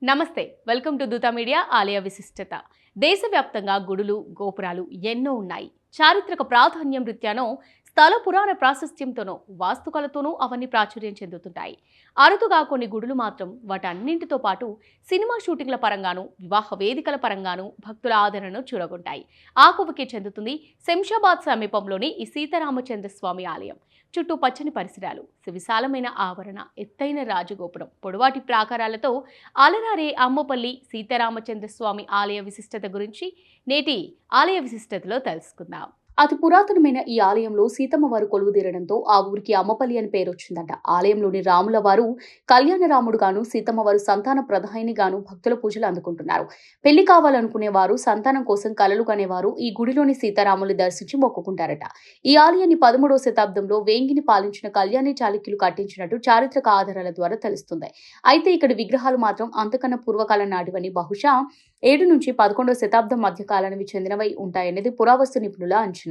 నమస్తే welcome to దూత media ఆలయ విశిష్టత. దేశవ్యాప్తంగా గుడులు గోపురాలు ఎన్నో ఉన్నాయి. చారిత్రక ప్రాధాన్యం రీత్యానో స్థల పురాణ ప్రాశస్త్యంతోనో వాస్తుకలతోనూ అవన్నీ ప్రాచుర్యం చెందుతుంటాయి. అరుదుగా కొన్ని గుడులు మాత్రం వాటన్నింటితో పాటు సినిమా షూటింగ్ల పరంగాను వివాహ వేదికల పరంగాను భక్తుల ఆదరణను చూరగొంటాయి. ఆకువకే చెందుతుంది శంషాబాద్ సమీపంలోని ఈ సీతారామచంద్ర స్వామి ఆలయం. చుట్టూ పచ్చని పరిసరాలు, సువిశాలమైన ఆవరణ, ఎత్తైన రాజగోపురం, పొడవాటి ప్రాకారాలతో అలరారే అమ్మపల్లి సీతారామచంద్ర స్వామి ఆలయ విశిష్టత గురించి నేటి ఆలయ విశిష్టతలో తెలుసుకుందాం. అతి పురాతనమైన ఈ ఆలయంలో సీతమ్మ వారు కొలువుదీరడంతో ఆ ఊరికి అమ్మపల్లి అని పేరు వచ్చిందట. ఆలయంలోని రాముల వారు కళ్యాణరాముడు గాను, సీతమ్మ వారు సంతాన ప్రధాయిని గాను భక్తుల పూజలు అందుకుంటున్నారు. పెళ్లి కావాలనుకునే వారు, సంతానం కోసం కలలు కనేవారు ఈ గుడిలోని సీతారాములు దర్శించి మొక్కుకుంటారట. ఈ ఆలయాన్ని 13వ శతాబ్దంలో వేంగిని పాలించిన కళ్యాణి చాళుక్యులు కట్టించినట్టు చారిత్రక ఆధారాల ద్వారా తెలుస్తుంది. అయితే ఇక్కడి విగ్రహాలు మాత్రం అంతకన్నా పూర్వకాలం నాటివని, బహుశా 7 నుంచి 11వ శతాబ్దం మధ్య కాలానికి చెందినవై ఉంటాయనేది పురావస్తు నిపుణుల అంచనా.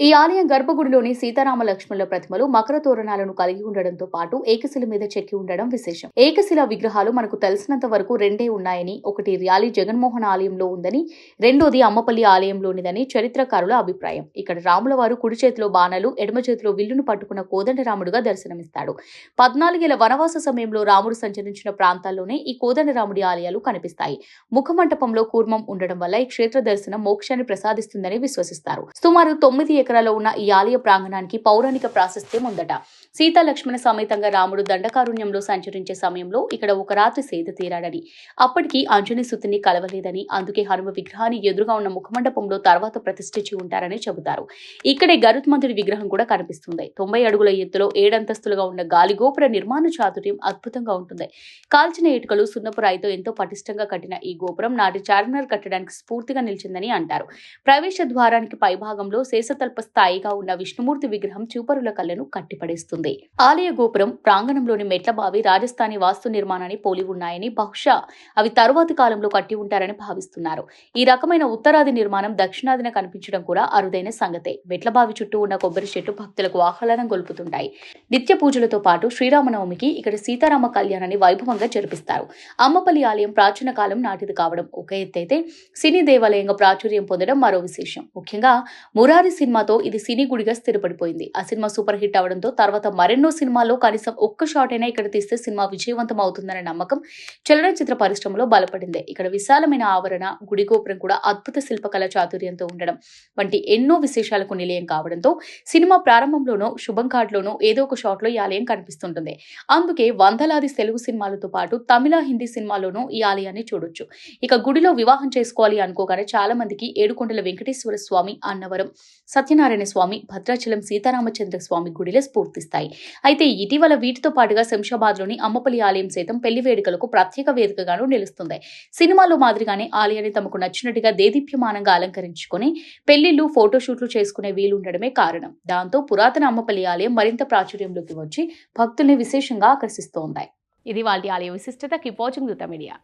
ఈ ఆలయం గర్భగుడిలోని సీతారామ లక్ష్మణుల ప్రతిమలు మకర తోరణాలను కలిగి ఉండడంతో పాటు ఏకశిల మీద చెక్కి ఉండడం విశేషం. ఏకశిల విగ్రహాలు మనకు తెలిసినంత వరకు రెండే ఉన్నాయని, ఒకటి ర్యాలీ జగన్మోహన్ ఆలయంలో ఉందని, రెండోది అమ్మపల్లి ఆలయంలోనిదని చరిత్రకారుల అభిప్రాయం. ఇక్కడ రాముల వారు కుడి చేతిలో బాణాలు, ఎడమ చేతిలో విల్లును పట్టుకున్న కోదండరాముడుగా దర్శనమిస్తాడు. 14 ఏళ్ల వనవాస సమయంలో రాముడు సంచరించిన ప్రాంతాల్లోనే ఈ కోదండరాముడి ఆలయాలు కనిపిస్తాయి. ముఖమంటపంలో కూర్మం ఉండడం వల్ల ఈ క్షేత్ర దర్శనం మోక్షాన్ని ప్రసాదిస్తుందని విశ్వసిస్తారు. సుమారు 9 ఎకరాల్లో ఉన్న ఈ ఆలయ ప్రాంగణానికి పౌరాణిక ప్రాశస్త్యం ఉందట. సీతా లక్ష్మణ సమేతంగా రాముడు దండకారుణ్యంలో సంచరించే సమయంలో ఇక్కడ ఒక రాత్రి సేద తీరాడని, అప్పటికి అంజనీ సుతుని కలవలేదని, అందుకే హనుమ విగ్రహాన్ని ఎదురుగా ఉన్న ముఖమండపంలో తర్వాత ప్రతిష్ఠించి ఉంటారని చెబుతారు. ఇక్కడే గరుత్మంతుడి విగ్రహం కూడా కనిపిస్తుంది. 90 అడుగుల ఎత్తులో 7 అంతస్తులుగా ఉన్న గాలిగోపుర నిర్మాణ చాతుర్యం అద్భుతంగా ఉంటుంది. కాల్చిన ఇటుకలు, సున్నపు రాయితో ఎంతో పటిష్టంగా కట్టిన ఈ గోపురం నాటి చార్మినార్ కట్టడానికి స్ఫూర్తిగా నిలిచిందని అంటారు. ప్రవేశ ద్వారానికి పైభాగంలో శేషతల్ప స్థాయిగా ఉన్న విష్ణుమూర్తి విగ్రహం చూపరుల కళ్ళను కట్టిపడేస్తుంది. ఆలయ గోపురం ప్రాంగణంలోని మెట్ల బావి రాజస్థానీ వాస్తు నిర్మాణాన్ని పోలి ఉన్నాయని, బహుశా అవి తరువాతి కాలంలో కట్టి ఉంటారని భావిస్తున్నారు. ఈ రకమైన ఉత్తరాది నిర్మాణం దక్షిణాదిన కనిపించడం కూడా అరుదైన సంగతే. మెట్ల బావి చుట్టూ ఉన్న కొబ్బరి చెట్టు భక్తులకు ఆహ్లాదం గొలుపుతుంటాయి. నిత్య పూజలతో పాటు శ్రీరామనవమికి ఇక్కడ సీతారామ కళ్యాణాన్ని వైభవంగా జరిపిస్తారు. అమ్మపల్లి ఆలయం ప్రాచీన కాలం నాటిది కావడం ఒక ఎత్తైతే, సినీ దేవాలయంగా ప్రాచుర్యం పొందడం మరో విశేషం. ముఖ్యంగా మురారి సినిమాతో ఇది సినీ గుడిగా స్థిరపడిపోయింది. ఆ సినిమా సూపర్ హిట్ అవడంతో తర్వాత మరెన్నో సినిమాల్లో కనీసం ఒక్క షాట్ అయినా ఇక్కడ తీస్తే సినిమా విజయవంతం అవుతుందనే నమ్మకం చలనచిత్ర పరిశ్రమలో బలపడింది. ఇక్కడ విశాలమైన ఆవరణ, గుడి గోపురం కూడా అద్భుత శిల్పకళ చాతుర్యంతో ఉండడం వంటి ఎన్నో విశేషాలకు నిలయం కావడంతో సినిమా ప్రారంభంలోనో శుభం కార్డులోనో ఏదో ఒక షాట్ లో ఈ ఆలయం కనిపిస్తుంటుంది. అందుకే వందలాది తెలుగు సినిమాలతో పాటు తమిళ, హిందీ సినిమాల్లోనూ ఈ ఆలయాన్ని చూడొచ్చు. ఇక గుడిలో వివాహం చేసుకోవాలి అనుకోగానే చాలా మందికి ఏడుకొండల వెంకటేశ్వర స్వామి, అన్నవరం సత్యనారాయణ స్వామి, భద్రాచలం సీతారామచంద్ర స్వామి గుడిలే స్ఫూర్తిస్తాయి. అయితే ఇటీవల వీటితో పాటుగా శంషాబాద్ లోని అమ్మపల్లి ఆలయం సైతం పెళ్లి వేడుకలకు ప్రత్యేక వేదికగాను నిలుస్తుంది. సినిమాలో మాదిరిగానే ఆలయాన్ని తమకు నచ్చినట్టుగా దేదీప్యమానంగా అలంకరించుకొని పెళ్లిళ్లు, ఫోటోషూట్లు చేసుకునే వీలుండడమే కారణం. దాంతో పురాతన అమ్మపల్లి ఆలయం మరింత ప్రాచుర్యంలోకి వచ్చి భక్తుల్ని విశేషంగా ఆకర్షిస్తోంది. ఇది వాళ్ళ ఆలయ విశిష్టత. కీప్ వాచింగ్ దూత మీడియా.